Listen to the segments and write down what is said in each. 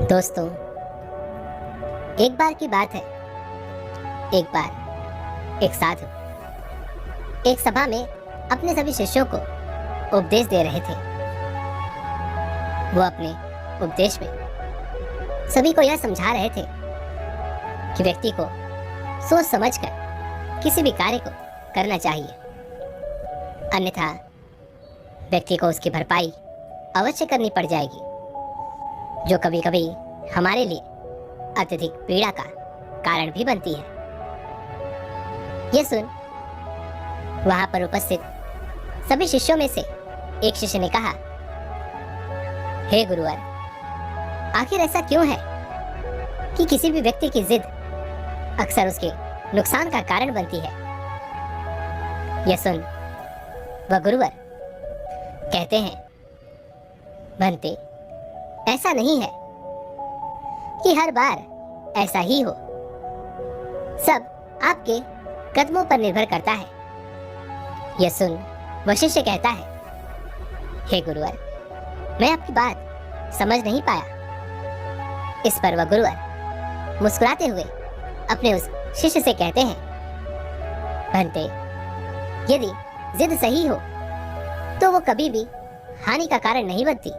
दोस्तों, एक बार की बात है। एक बार एक साधु एक सभा में अपने सभी शिष्यों को उपदेश दे रहे थे। वो अपने उपदेश में सभी को यह समझा रहे थे कि व्यक्ति को सोच समझकर किसी भी कार्य को करना चाहिए, अन्यथा व्यक्ति को उसकी भरपाई अवश्य करनी पड़ जाएगी, जो कभी कभी हमारे लिए अत्यधिक पीड़ा का कारण भी बनती है। यह सुन वहां पर उपस्थित सभी शिष्यों में से एक शिष्य ने कहा, हे गुरुवर, आखिर ऐसा क्यों है कि किसी भी व्यक्ति की जिद अक्सर उसके नुकसान का कारण बनती है। यह सुन वह गुरुवर कहते हैं, बनते ऐसा नहीं है कि हर बार ऐसा ही हो, सब आपके कदमों पर निर्भर करता है। यह सुन वह शिष्य कहता है, हे गुरुवर, मैं आपकी बात समझ नहीं पाया। इस पर वह गुरुवर मुस्कुराते हुए अपने उस शिष्य से कहते हैं, भंते, यदि जिद सही हो तो वो कभी भी हानि का कारण नहीं बनती।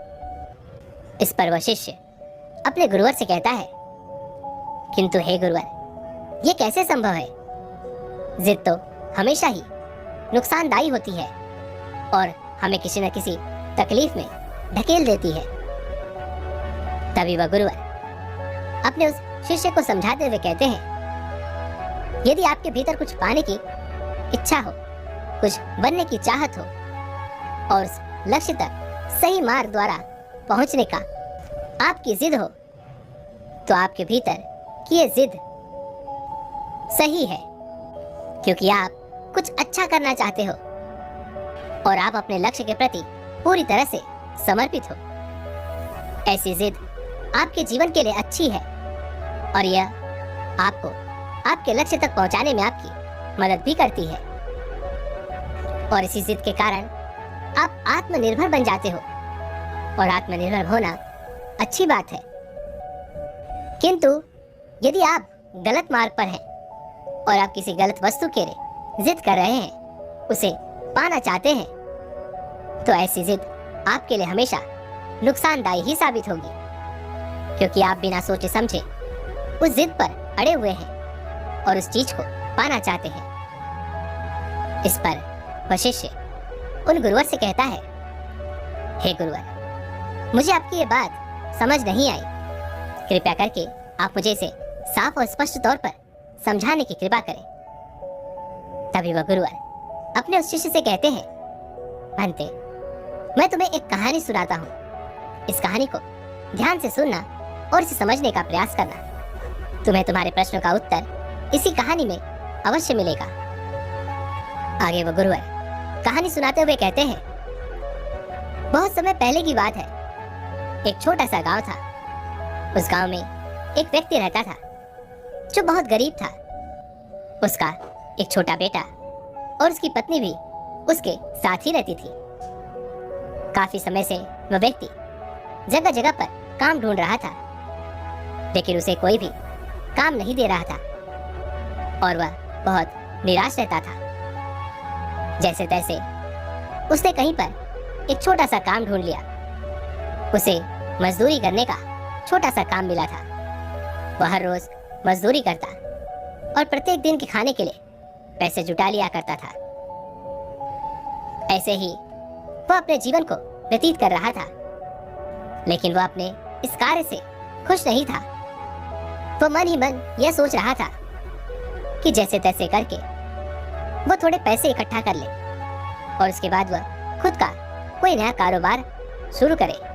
इस पर वह शिष्य अपने गुरुवर से कहता है, किंतु हे गुरुवर, ये कैसे संभव है? जिद तो हमेशा ही नुकसानदायी होती है और हमें किसी न किसी तकलीफ में ढकेल देती है। तभी वह गुरुवर अपने उस शिष्य को समझाते हुए कहते हैं, यदि आपके भीतर कुछ पाने की इच्छा हो, कुछ बनने की चाहत हो और उस लक्ष्य तक सही मार्ग द्वारा पहुंचने का आपकी जिद हो, तो आपके भीतर की ये जिद सही है, क्योंकि आप कुछ अच्छा करना चाहते हो और आप अपने लक्ष्य के प्रति पूरी तरह से समर्पित हो। ऐसी जिद आपके जीवन के लिए अच्छी है और यह आपको आपके लक्ष्य तक पहुंचाने में आपकी मदद भी करती है। और इसी जिद के कारण आप आत्मनिर्भर बन जाते हो और आत्मनिर्भर होना अच्छी बात है। किंतु यदि आप गलत मार्ग पर हैं और आप किसी गलत वस्तु के लिए जिद कर रहे हैं, उसे पाना चाहते हैं, तो ऐसी जिद आपके लिए हमेशा नुकसानदायी ही साबित होगी, क्योंकि आप बिना सोचे समझे उस जिद पर अड़े हुए हैं और उस चीज को पाना चाहते हैं। इस पर वह शिष्य उन गुरुवर से कहता है, हे गुरुवर, मुझे आपकी ये बात समझ नहीं आई। कृपया करके आप मुझे इसे साफ और स्पष्ट तौर पर समझाने की कृपा करें। तभी वह गुरुवर अपने उस शिष्य से कहते हैं, भंते, मैं तुम्हें एक कहानी सुनाता हूँ। इस कहानी को ध्यान से सुनना और इसे समझने का प्रयास करना। तुम्हें तुम्हारे प्रश्नों का उत्तर इसी कहानी में अवश्य मिलेगा। आगे वह गुरुवर कहानी सुनाते हुए कहते हैं, बहुत समय पहले की बात है। एक छोटा सा गांव था। उस गांव में एक व्यक्ति रहता था जो बहुत गरीब था। उसका एक छोटा बेटा और उसकी पत्नी भी उसके साथ ही रहती थी। काफी समय से वह व्यक्ति जगह जगह पर काम ढूंढ रहा था, लेकिन उसे कोई भी काम नहीं दे रहा था और वह बहुत निराश रहता था। जैसे तैसे उसने कहीं पर एक छोटा सा काम ढूंढ लिया। उसे मजदूरी करने का छोटा सा काम मिला था। वह हर रोज मजदूरी करता और प्रत्येक दिन के खाने के लिए पैसे जुटा लिया करता था। ऐसे ही वह अपने जीवन को व्यतीत कर रहा था, लेकिन वह अपने इस कार्य से खुश नहीं था। वह मन ही मन यह सोच रहा था कि जैसे तैसे करके वह थोड़े पैसे इकट्ठा कर ले और उसके बाद वह खुद का कोई नया कारोबार शुरू करे,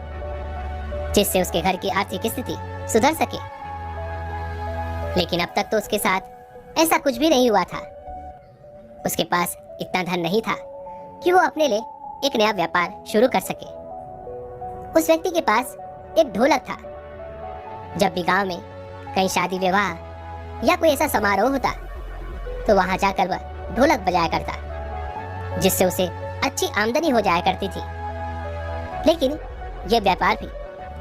जिससे उसके घर की आर्थिक स्थिति सुधर सके। लेकिन अब तक तो उसके साथ ऐसा कुछ भी नहीं हुआ था। उसके पास इतना धन नहीं था कि वो अपने लिए एक नया व्यापार शुरू कर सके। उस व्यक्ति के पास एक ढोलक था। जब भी गांव में कहीं शादी विवाह या कोई ऐसा समारोह होता, तो वहां जाकर वह ढोलक बजाया करता, जिससे उसे अच्छी आमदनी हो जाया करती थी। लेकिन यह व्यापार भी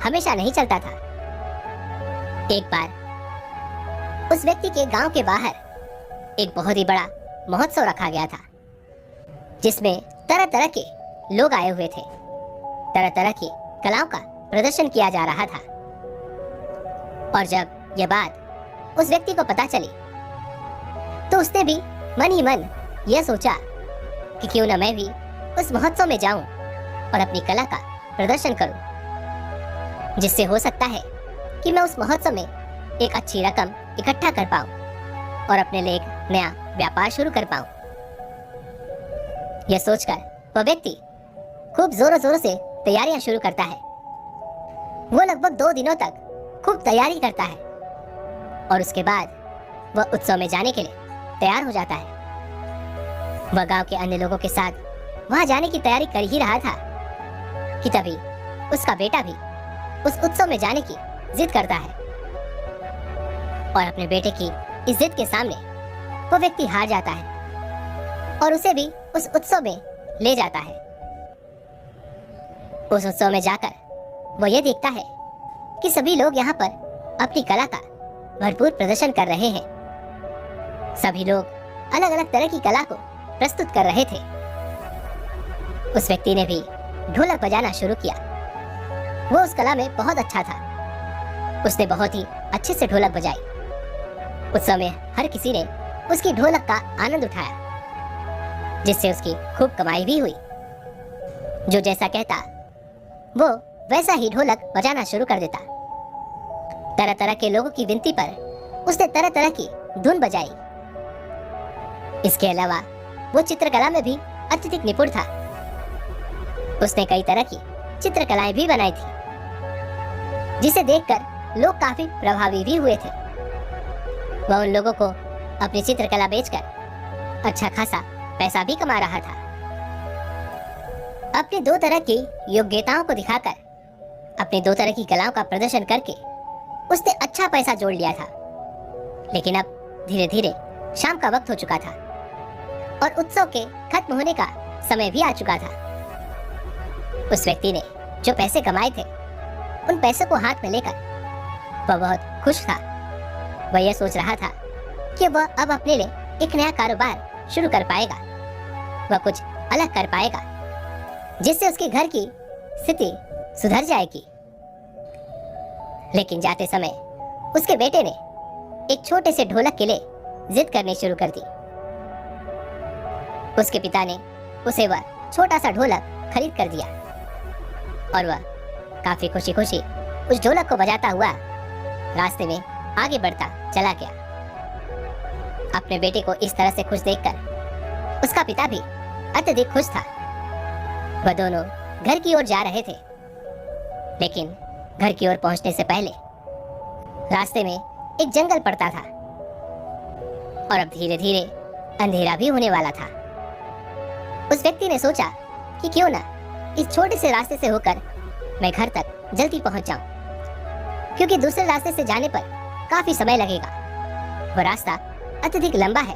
हमेशा नहीं चलता था। एक बार उस व्यक्ति के गांव के बाहर एक बहुत ही बड़ा महोत्सव रखा गया था, जिसमें तरह तरह के लोग आए हुए थे। तरह तरह की कलाओं का प्रदर्शन किया जा रहा था। और जब यह बात उस व्यक्ति को पता चली तो उसने भी मन ही मन यह सोचा कि क्यों न मैं भी उस महोत्सव में जाऊं और अपनी कला का प्रदर्शन करूं, जिससे हो सकता है कि मैं उस महोत्सव में एक अच्छी रकम इकट्ठा कर पाऊं और अपने लिए एक नया व्यापार शुरू कर पाऊं। यह सोचकर वह व्यक्ति खूब जोरों जोरों से तैयारियां शुरू करता है। वो लगभग 2 दिनों तक खूब तैयारी करता है और उसके बाद वह उत्सव में जाने के लिए तैयार हो जाता है। वह गांव के अन्य लोगों के साथ वहां जाने की तैयारी कर ही रहा था कि तभी उसका बेटा भी उस उत्सव में जाने की जिद करता है। और अपने बेटे की इस जिद के सामने वो व्यक्ति हार जाता है और उसे भी उस उत्सव में ले जाता है। उस उत्सव में जाकर वो ये देखता है कि सभी लोग यहाँ पर अपनी कला का भरपूर प्रदर्शन कर रहे हैं। सभी लोग अलग अलग तरह की कला को प्रस्तुत कर रहे थे। उस व्यक्ति ने भी ढोलक बजाना शुरू किया। वो उस कला में बहुत अच्छा था। उसने बहुत ही अच्छे से ढोलक बजाई। उस समय हर किसी ने उसकी ढोलक का आनंद उठाया, जिससे उसकी खूब कमाई भी हुई। जो जैसा कहता वो वैसा ही ढोलक बजाना शुरू कर देता। तरह तरह के लोगों की विनती पर उसने तरह तरह की धुन बजाई। इसके अलावा वो चित्रकला में भी अत्यधिक निपुण था। उसने कई तरह की चित्रकलाएं भी बनाई थी, जिसे देखकर लोग काफी प्रभावित भी हुए थे। वह उन लोगों को अपनी चित्रकला बेचकर अच्छा खासा पैसा भी कमा रहा था। अपनी 2 तरह की योग्यताओं को दिखाकर अपनी 2 तरह की कलाओं का प्रदर्शन करके उसने अच्छा पैसा जोड़ लिया था। लेकिन अब धीरे धीरे शाम का वक्त हो चुका था और उत्सव के खत्म होने का समय भी आ चुका था। उस व्यक्ति ने जो पैसे कमाए थे उन पैसों को हाथ में लेकर वह बहुत खुश था। वह यह सोच रहा था कि वह अब अपने लिए एक नया कारोबार शुरू कर पाएगा। वह कुछ अलग कर पाएगा जिससे उसके घर की स्थिति सुधर जाएगी। लेकिन जाते समय उसके बेटे ने एक छोटे से ढोलक के लिए जिद करनी शुरू कर दी। उसके पिता ने उसे वह छोटा सा ढोलक खरीद कर दिया और वह काफी खुशी खुशी उस ढोलक को बजाता हुआ रास्ते में आगे बढ़ता चला गया। अपने बेटे को इस तरह से खुश देखकर उसका पिता भी अत्यधिक खुश था। वह दोनों घर की ओर जा रहे थे, लेकिन घर की ओर पहुंचने से पहले रास्ते में एक जंगल पड़ता था और अब धीरे धीरे अंधेरा भी होने वाला था। उस व्यक्ति ने सोचा कि क्यों ना इस छोटे से रास्ते से होकर मैं घर तक जल्दी पहुंच जाऊं, क्योंकि दूसरे रास्ते से जाने पर काफी समय लगेगा। वह रास्ता अत्यधिक लंबा है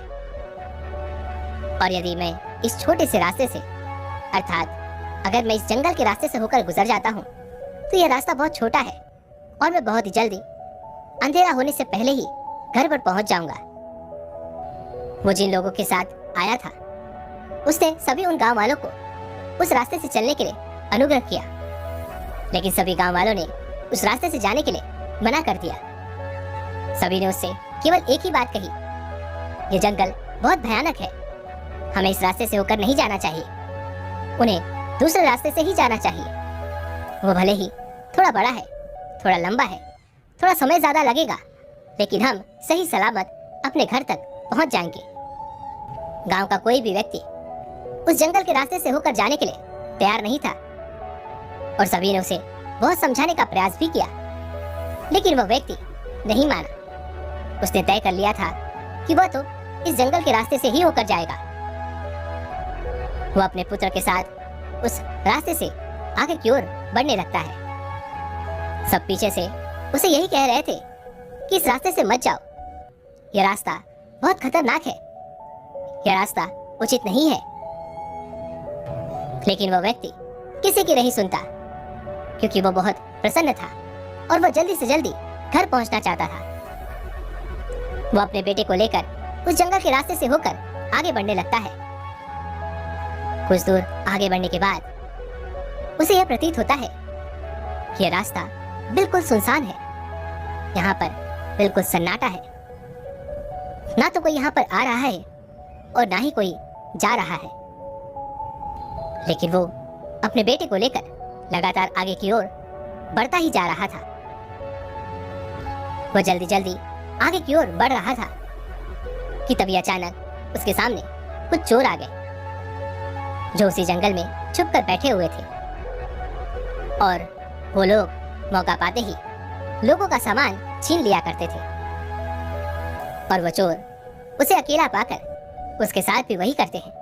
और यदि मैं इस छोटे से रास्ते से अर्थात अगर मैं इस जंगल के रास्ते से होकर गुजर जाता हूँ तो यह रास्ता बहुत छोटा है और मैं बहुत ही जल्दी अंधेरा होने से पहले ही घर पर पहुंच जाऊंगा। वो जिन लोगों के साथ आया था उसने सभी उन गांव वालों को उस रास्ते से चलने के लिए अनुग्रह किया, लेकिन सभी गांव वालों ने उस रास्ते से जाने के लिए मना कर दिया। सभी ने उससे केवल एक ही बात कही, यह जंगल बहुत भयानक है, हमें इस रास्ते से होकर नहीं जाना चाहिए, उन्हें दूसरे रास्ते से ही जाना चाहिए। वो भले ही थोड़ा बड़ा है, थोड़ा लंबा है, थोड़ा समय ज्यादा लगेगा, लेकिन हम सही सलामत अपने घर तक पहुंच जाएंगे। गांव का कोई भी व्यक्ति उस जंगल के रास्ते से होकर जाने के लिए तैयार नहीं था और सभी ने उसे बहुत समझाने का प्रयास भी किया, लेकिन वह व्यक्ति नहीं माना। उसने तय कर लिया था कि वह तो इस जंगल के रास्ते से ही होकर जाएगा। वह अपने पुत्र के साथ उस रास्ते से आगे की ओर बढ़ने लगता है। सब पीछे से उसे यही कह रहे थे कि इस रास्ते से मत जाओ, यह रास्ता बहुत खतरनाक है, यह रास्ता उचित नहीं है। लेकिन वह व्यक्ति किसी की नहीं सुनता, क्योंकि वह बहुत प्रसन्न था और वह जल्दी से जल्दी घर पहुंचना चाहता था। वो अपने बेटे को लेकर उस जंगल के रास्ते से होकर आगे बढ़ने लगता है। कुछ दूर आगे बढ़ने के बाद उसे यह प्रतीत होता है कि यह रास्ता बिल्कुल सुनसान है। यहाँ पर बिल्कुल सन्नाटा है। ना तो कोई यहाँ पर आ रहा है और ना ही कोई जा रहा है। लेकिन वो अपने बेटे को लेकर लगातार आगे की ओर बढ़ता ही जा रहा था। वो जल्दी जल्दी आगे की ओर बढ़ रहा था कि तभी अचानक उसके सामने कुछ चोर आ गए जो उसी जंगल में छुपकर बैठे हुए थे। और वो लोग मौका पाते ही लोगों का सामान छीन लिया करते थे। और वो चोर उसे अकेला पाकर उसके साथ भी वही करते हैं।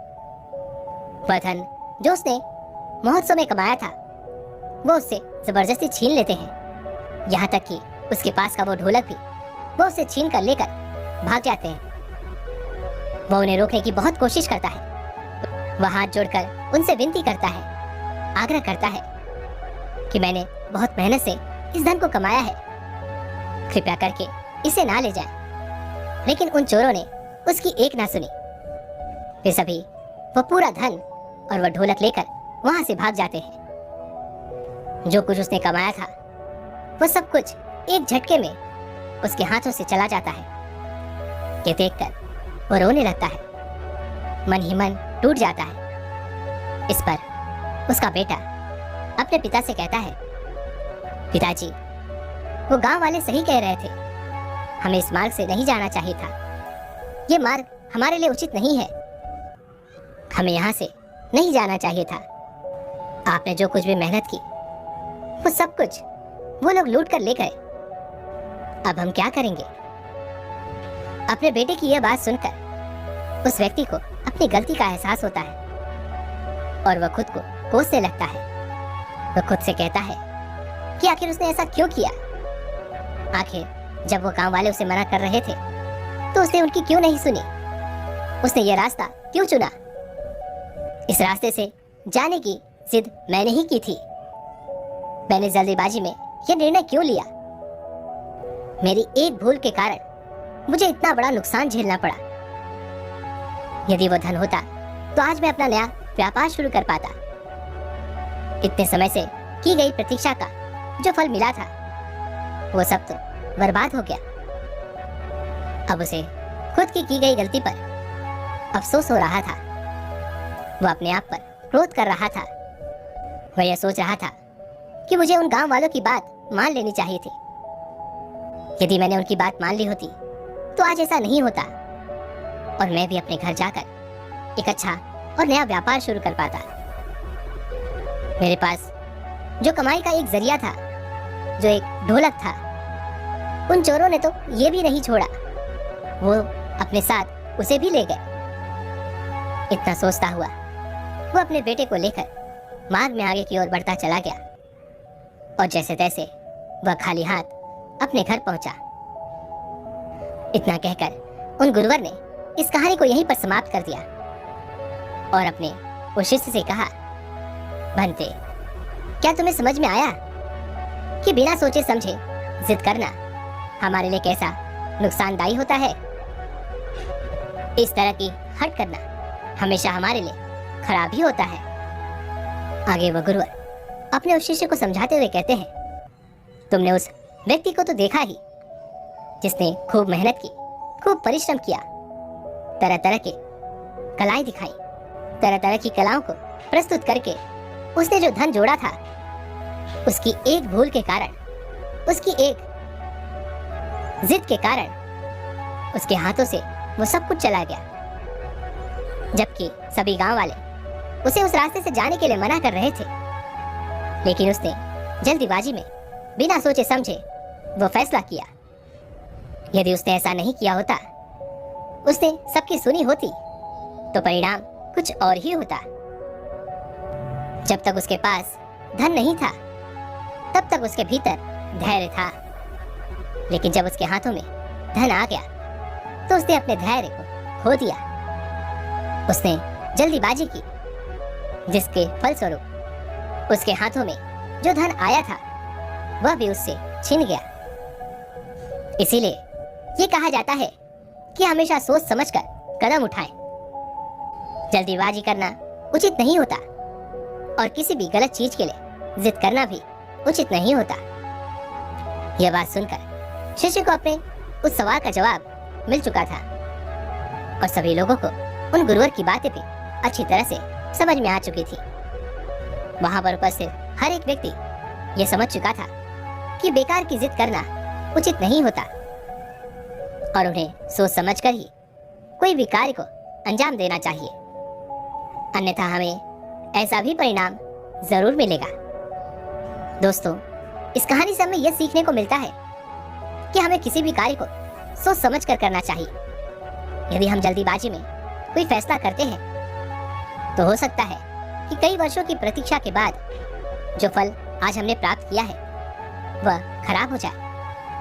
वह धन जो उसने महोत्सव में कमाया था वो उससे जबरदस्ती छीन लेते हैं। यहाँ तक कि उसके पास का वो ढोलक भी वो उसे छीन कर लेकर भाग जाते हैं। वो उन्हें रोकने की बहुत कोशिश करता है। वह हाथ जोड़कर उनसे विनती करता है, आग्रह करता है कि मैंने बहुत मेहनत से इस धन को कमाया है, कृपया करके इसे ना ले जाए। लेकिन उन चोरों ने उसकी एक ना सुनी। वे सभी वो पूरा धन और वह ढोलक लेकर वहां से भाग जाते हैं। जो कुछ उसने कमाया था वो सब कुछ एक झटके में उसके हाथों से चला जाता है। ये देखकर वो रोने लगता है। मन ही मन टूट जाता है। इस पर उसका बेटा अपने पिता से कहता है, पिताजी, वो गांव वाले सही कह रहे थे, हमें इस मार्ग से नहीं जाना चाहिए था। ये मार्ग हमारे लिए उचित नहीं है, हमें यहाँ से नहीं जाना चाहिए था। आपने जो कुछ भी मेहनत की वो सब कुछ वो लोग लूट कर ले गए। अब हम क्या करेंगे? अपने बेटे की यह बात सुनकर उस व्यक्ति को अपनी गलती का एहसास होता है और वह खुद को कोसने लगता है। वह खुद से कहता है कि आखिर उसने ऐसा क्यों किया। आखिर जब वो गांव वाले उसे मना कर रहे थे तो उसने उनकी क्यों नहीं सुनी। उसने ये रास्ता क्यों चुना। इस रास्ते से जाने की जिद मैंने ही की थी। मैंने जल्दीबाजी में यह निर्णय क्यों लिया। मेरी एक भूल के कारण मुझे इतना बड़ा नुकसान झेलना पड़ा। यदि वो धन होता तो आज मैं अपना नया व्यापार शुरू कर पाता। इतने समय से की गई प्रतीक्षा का जो फल मिला था वो सब तो बर्बाद हो गया। अब उसे खुद की गई गलती पर अफसोस हो रहा था। वो अपने आप पर क्रोध कर रहा था। वह यह सोच रहा था कि मुझे उन गांव वालों की बात मान लेनी चाहिए थी। यदि मैंने उनकी बात मान ली होती तो आज ऐसा नहीं होता और मैं भी अपने घर जाकर एक अच्छा और नया व्यापार शुरू कर पाता। मेरे पास जो कमाई का एक जरिया था, जो एक ढोलक था, उन चोरों ने तो ये भी नहीं छोड़ा, वो अपने साथ उसे भी ले गए। इतना सोचता हुआ वो अपने बेटे को लेकर मार्ग में आगे की ओर बढ़ता चला गया और जैसे तैसे वह खाली हाथ अपने घर पहुंचा। इतना कहकर उन गुरुवर ने इस कहानी को यहीं पर समाप्त कर दिया और अपने उस शिष्य से कहा, भंते, क्या तुम्हें समझ में आया कि बिना सोचे समझे जिद करना हमारे लिए कैसा नुकसानदायी होता है। इस तरह की हट करना हमेशा हमारे लिए खराब ही होता है। आगे वह गुरुवर अपने उस शिष्य को समझाते हुए कहते हैं, तुमने उस व्यक्ति को तो देखा ही जिसने खूब मेहनत की, खूब परिश्रम किया, तरह तरह के कलाएं दिखाई, तरह तरह की कलाओं को प्रस्तुत करके उसने जो धन जोड़ा था उसकी एक भूल के कारण, उसकी एक जिद के कारण उसके हाथों से वो सब कुछ चला गया। जबकि सभी गांव वाले उसे उस रास्ते से जाने के लिए मना कर रहे थे, लेकिन उसने जल्दीबाजी में बिना सोचे समझे वो फैसला किया। यदि उसने ऐसा नहीं किया होता, उसने सबकी सुनी होती, तो परिणाम कुछ और ही होता। जब तक उसके पास धन नहीं था तब तक उसके भीतर धैर्य था, लेकिन जब उसके हाथों में धन आ गया तो उसने अपने धैर्य को खो दिया। उसने जल्दीबाजी की, जिसके फलस्वरूप उसके हाथों में जो धन आया था वह भी उससे छिन गया। इसीलिए ये कहा जाता है कि हमेशा सोच समझकर कदम उठाएं। जल्दीबाजी करना उचित नहीं होता और किसी भी गलत चीज के लिए जिद करना भी उचित नहीं होता। यह बात सुनकर शिष्य को अपने उस सवाल का जवाब मिल चुका था और सभी लोगों को उन गुरुवर की बातें भी अच्छी तरह से समझ में आ चुकी थी। वहां पर उपस्थित हर एक व्यक्ति यह समझ चुका था कि बेकार की जिद करना उचित नहीं होता और उन्हें सोच समझकर ही कोई भी कार्य को अंजाम देना चाहिए, अन्यथा हमें ऐसा भी परिणाम जरूर मिलेगा। दोस्तों, इस कहानी से हमें यह सीखने को मिलता है कि हमें किसी भी कार्य को सोच समझ कर करना चाहिए। यदि हम जल्दीबाजी में कोई फैसला करते हैं तो हो सकता है कि कई वर्षों की प्रतीक्षा के बाद जो फल आज हमने प्राप्त किया है वह खराब हो जाए,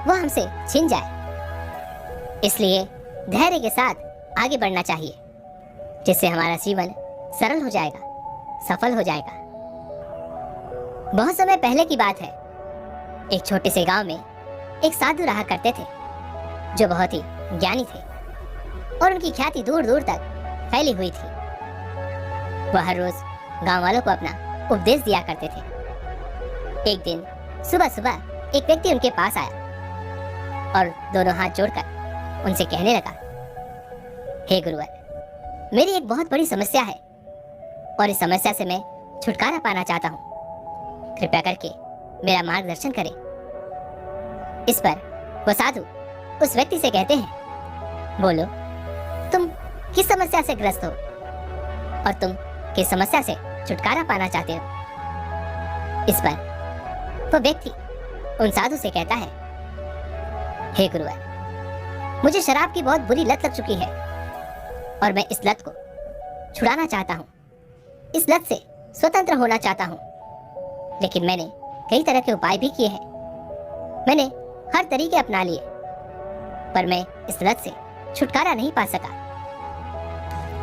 वह हमसे छिन जाए। इसलिए धैर्य के साथ आगे बढ़ना चाहिए, जिससे हमारा जीवन सरल हो जाएगा, सफल हो जाएगा। बहुत समय पहले की बात है, एक छोटे से गांव में एक साधु रहा करते थे जो बहुत ही ज्ञानी थे और उनकी ख्याति दूर दूर तक फैली हुई थी। वह हर रोज गांव वालों को अपना उपदेश दिया करते थे। एक दिन सुबह सुबह एक व्यक्ति उनके पास आया और दोनों हाथ जोड़कर उनसे कहने लगा, हे गुरुवर, मेरी एक बहुत बड़ी समस्या है और इस समस्या से मैं छुटकारा पाना चाहता हूँ। कृपया करके मेरा मार्गदर्शन करें। इस पर वह साधु उस व्यक्ति से कहते हैं, बोलो, तुम किस समस्या से ग्रस्त हो और तुम किस समस्या से छुटकारा पाना चाहते हो। इस पर वह व्यक्ति उन साधु से कहता है, हे गुरुवर, मुझे शराब की बहुत बुरी लत लग चुकी है और मैं इस लत को छुड़ाना चाहता हूँ, इस लत से स्वतंत्र होना चाहता हूँ। लेकिन मैंने कई तरह के उपाय भी किए हैं, मैंने हर तरीके अपना लिए, पर मैं इस लत से छुटकारा नहीं पा सका।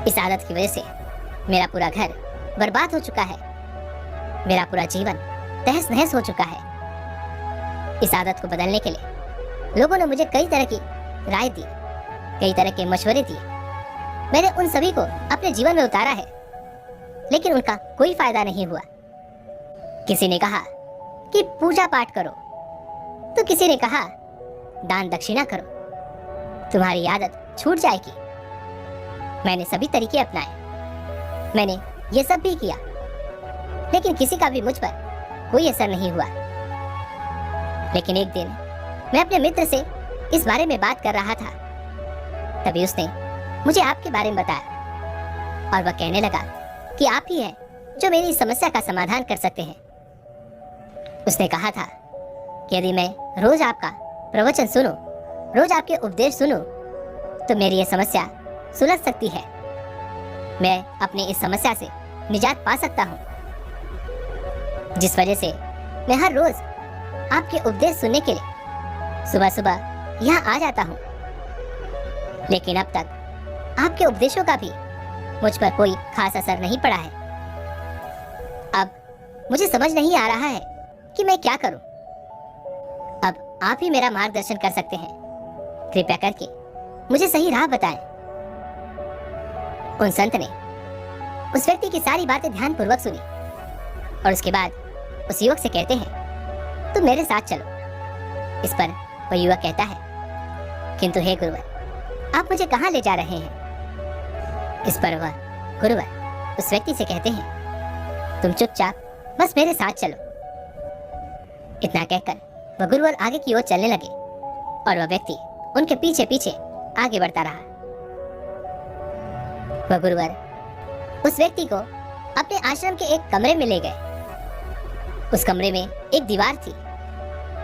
इस आदत की वजह से मेरा पूरा घर बर्बाद हो चुका है, मेरा पूरा जीवन तहस नहस हो चुका है। इस आदत को बदलने के लिए लोगों ने मुझे कई तरह की राय दी, कई तरह के मशवरे दिए। मैंने उन सभी को अपने जीवन में उतारा है, लेकिन उनका कोई फायदा नहीं हुआ। किसी ने कहा कि पूजा पाठ करो, तो किसी ने कहा दान दक्षिणा करो, तुम्हारी आदत छूट जाएगी। मैंने सभी तरीके अपनाए, मैंने ये सब भी किया, लेकिन किसी का भी मुझ पर कोई असर नहीं हुआ। लेकिन एक दिन मैं अपने मित्र से इस बारे में बात कर रहा था, तभी उसने मुझे आपके बारे में बताया और वह कहने लगा कि आप ही हैं जो मेरी इस समस्या का समाधान कर सकते हैं। उसने कहा था कि यदि मैं रोज आपका प्रवचन सुनूं, रोज आपके उपदेश सुनूं, तो मेरी यह समस्या सुलझ सकती है, मैं अपनी इस समस्या से निजात पा सकता हूँ। जिस वजह से मैं हर रोज आपके उपदेश सुनने के लिए सुबह सुबह यहाँ आ जाता हूँ। लेकिन अब तक आपके उपदेशों का भी मुझ पर कोई खास असर नहीं पड़ा है। अब मुझे समझ नहीं आ रहा है कि मैं क्या करूं। अब आप ही मेरा मार्गदर्शन कर सकते हैं, कृपया करके मुझे सही राह बताएं। उन संत ने उस व्यक्ति की सारी बातें ध्यानपूर्वक सुनी और उसके बाद उस युवक से कहते हैं, तुम मेरे साथ चलो। इस पर वह युवक कहता है, किंतु हे गुरुवर, आप मुझे कहाँ ले जा रहे हैं। इस पर वह गुरुवर उस व्यक्ति से कहते हैं, तुम चुपचाप बस मेरे साथ चलो। इतना कहकर वह गुरुवर आगे की ओर चलने लगे और वह व्यक्ति उनके पीछे पीछे आगे बढ़ता रहा। वह गुरुवर उस व्यक्ति को अपने आश्रम के एक कमरे में ले गए। उस कमरे में एक दीवार थी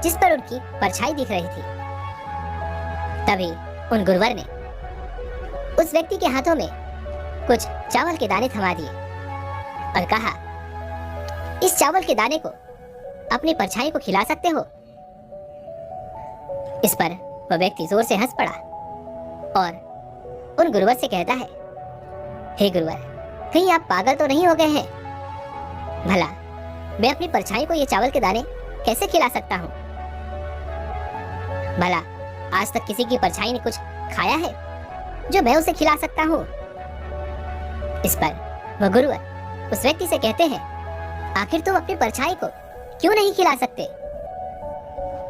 जिस पर उनकी परछाई दिख रही थी। तभी उन गुरुवर ने उस व्यक्ति के हाथों में कुछ चावल के दाने थमा दिए और कहा, इस चावल के दाने को अपनी परछाई को खिला सकते हो। इस पर वह व्यक्ति जोर से हंस पड़ा और उन गुरुवर से कहता है, हे गुरुवर, कहीं आप पागल तो नहीं हो गए हैं? भला मैं अपनी परछाई को ये चावल के दाने कैसे खिला सकता हूँ? भला आज तक किसी की परछाई ने कुछ खाया है जो मैं उसे खिला सकता हूँ? इस पर वह गुरुवर उस व्यक्ति से कहते हैं, आखिर तुम अपनी परछाई को क्यों नहीं खिला सकते?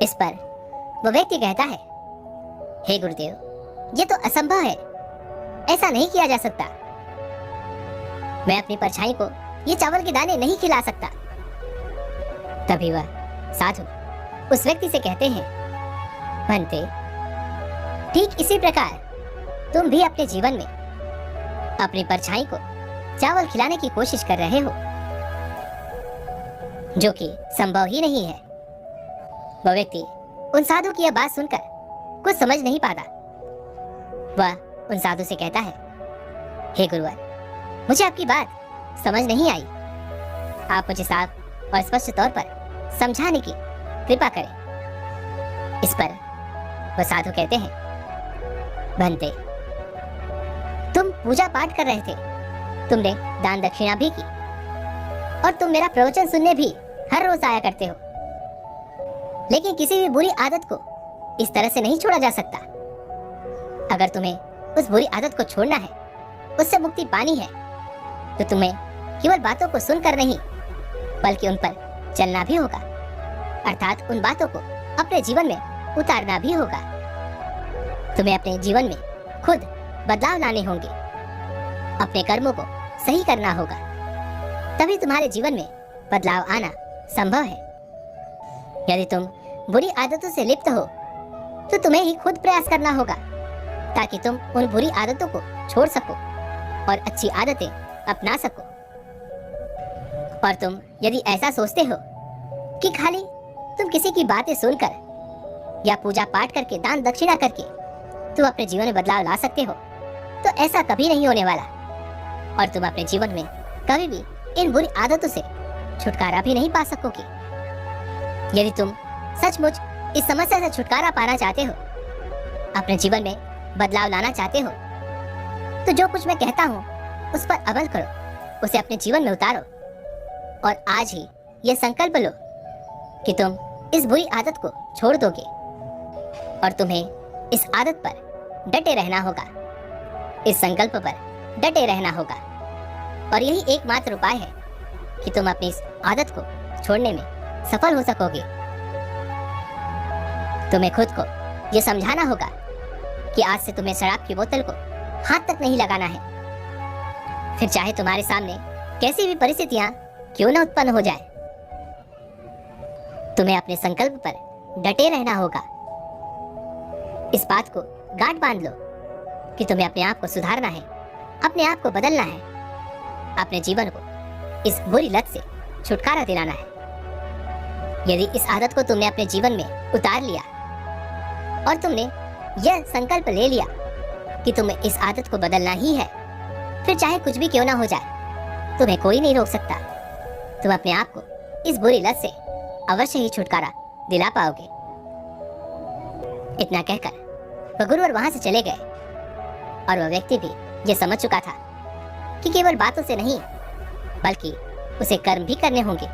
इस पर वह व्यक्ति कहता है, हे गुरुदेव, ये तो असंभव है, ऐसा नहीं किया जा सकता। मैं अपनी परछाई को ये चावल के दाने नहीं खिला सकता। तभी वह साधु उस व्यक्ति से कहते हैं, भंते, ठीक इसी प्रकार तुम भी अपने जीवन में अपनी परछाई को चावल खिलाने की कोशिश कर रहे हो, जो कि संभव ही नहीं है। वह व्यक्ति उन साधु की यह बात सुनकर कुछ समझ नहीं पाता। वह उन साधु से कहता है, हे गुरुवर, मुझे आपकी बात समझ नहीं आई। आप मुझे साफ और स्पष्ट तौर पर समझाने की कृपा करें। इस पर वह साधु कहते हैं, भंते, तुम पूजा पाठ कर रहे थे, तुमने दान दक्षिणा भी की और तुम मेरा प्रवचन सुनने भी हर रोज आया करते हो, लेकिन किसी भी बुरी आदत को इस तरह से नहीं छोड़ा जा सकता। अगर तुम्हें उस बुरी आदत को छोड़ना है, उससे मुक्ति पानी है, तो तुम्हें केवल बातों को सुनकर नहीं बल्कि उन पर चलना भी होगा, अर्थात उन बातों को अपने जीवन में उतारना भी होगा। तुम्हें अपने जीवन में खुद बदलाव लाने होंगे, अपने कर्मों को सही करना होगा, तभी तुम्हारे जीवन में बदलाव आना संभव है। यदि तुम बुरी आदतों से लिप्त हो तो तुम्हें ही खुद प्रयास करना होगा ताकि तुम उन बुरी आदतों को छोड़ सको और अच्छी आदतें अपना सको। और तुम यदि ऐसा सोचते हो कि खाली तुम किसी की बातें सुनकर या पूजा पाठ करके दान दक्षिणा करके तुम अपने जीवन में बदलाव ला सकते हो, तो ऐसा कभी नहीं होने वाला और तुम अपने जीवन में कभी भी इन बुरी आदतों से छुटकारा भी नहीं पा सकोगे। यदि तुम सचमुच इस समस्या से छुटकारा पाना चाहते हो, अपने जीवन में बदलाव लाना चाहते हो, तो जो कुछ मैं कहता हूँ उस पर अमल करो, उसे अपने जीवन में उतारो और आज ही यह संकल्प लो कि तुम इस बुरी आदत को छोड़ दोगे और तुम्हें इस आदत पर डटे रहना होगा, इस संकल्प पर डटे रहना होगा। और यही एकमात्र उपाय है कि तुम अपनी इस आदत को छोड़ने में सफल हो सकोगे। तुम्हें खुद को यह समझाना होगा कि आज से तुम्हें शराब की बोतल को हाथ तक नहीं लगाना है, फिर चाहे तुम्हारे सामने कैसी भी परिस्थितियां क्यों न उत्पन्न हो जाए। तुम्हें अपने संकल्प पर डटे रहना होगा। इस बात को गांठ बांध लो कि तुम्हें अपने आप को सुधारना है, अपने आप को बदलना है, अपने जीवन को इस बुरी लत से छुटकारा दिलाना है। यदि इस आदत को तुमने अपने जीवन में उतार लिया और तुमने यह संकल्प ले लिया कि तुम्हें इस आदत को बदलना ही है, फिर चाहे कुछ भी क्यों ना हो जाए, तुम्हें कोई नहीं रोक सकता। तुम अपने आप को इस बुरी लत से अवश्य ही छुटकारा दिला पाओगे। इतना कहकर वह गुरुवर वहां से चले गए और वह व्यक्ति भी यह समझ चुका था कि केवल बातों से नहीं बल्कि उसे कर्म भी करने होंगे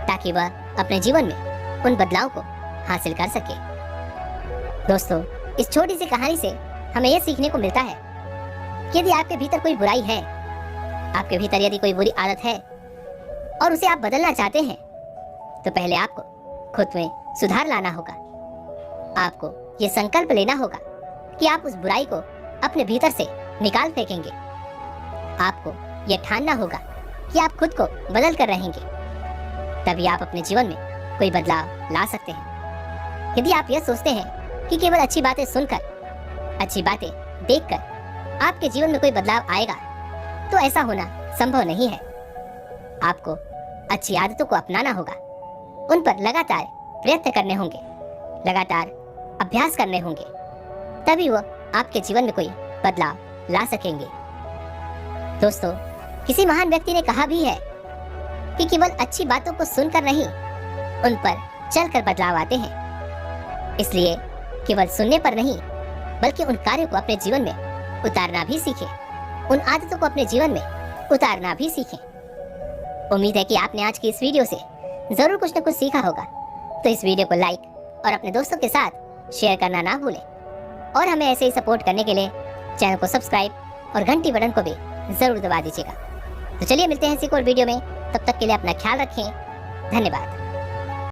ताकि वह अपने जीवन में उन बदलाव को हासिल कर सके। दोस्तों, इस छोटी सी कहानी से हमें यह सीखने को मिलता है कि यदि आपके भीतर कोई बुराई है, आपके भीतर यदि कोई बुरी आदत है और उसे आप बदलना चाहते हैं, तो पहले आपको खुद में सुधार लाना होगा। आपको यह संकल्प लेना होगा कि आप उस बुराई को अपने भीतर से निकाल फेंकेंगे। आपको यह ठानना होगा कि आप खुद को बदल कर रहेंगे, तभी आप अपने जीवन में कोई बदलाव ला सकते हैं। यदि आप यह सोचते हैं कि केवल अच्छी बातें सुनकर, अच्छी बातें देखकर आपके जीवन में कोई बदलाव आएगा, तो ऐसा होना संभव नहीं है। आपको अच्छी आदतों को अपनाना होगा, उन पर लगातार प्रयत्न करने होंगे, लगातार अभ्यास करने होंगे, तभी वो आपके जीवन में कोई बदलाव ला सकेंगे। दोस्तों, किसी महान व्यक्ति ने कहा भी है कि केवल अच्छी बातों को सुनकर नहीं, उन पर चलकर बदलाव आते हैं। इसलिए केवल सुनने पर नहीं बल्कि उन कार्यों को अपने जीवन में उतारना भी सीखें, उन आदतों को अपने जीवन में उतारना भी सीखें। उम्मीद है कि आपने आज की इस वीडियो से जरूर कुछ न कुछ सीखा होगा। तो इस वीडियो को लाइक और अपने दोस्तों के साथ शेयर करना ना भूलें। और हमें ऐसे ही सपोर्ट करने के लिए चैनल को सब्सक्राइब और घंटी बटन को भी ज़रूर दबा दीजिएगा। तो चलिए मिलते हैं किसी और वीडियो में, तब तक के लिए अपना ख्याल रखें। धन्यवाद।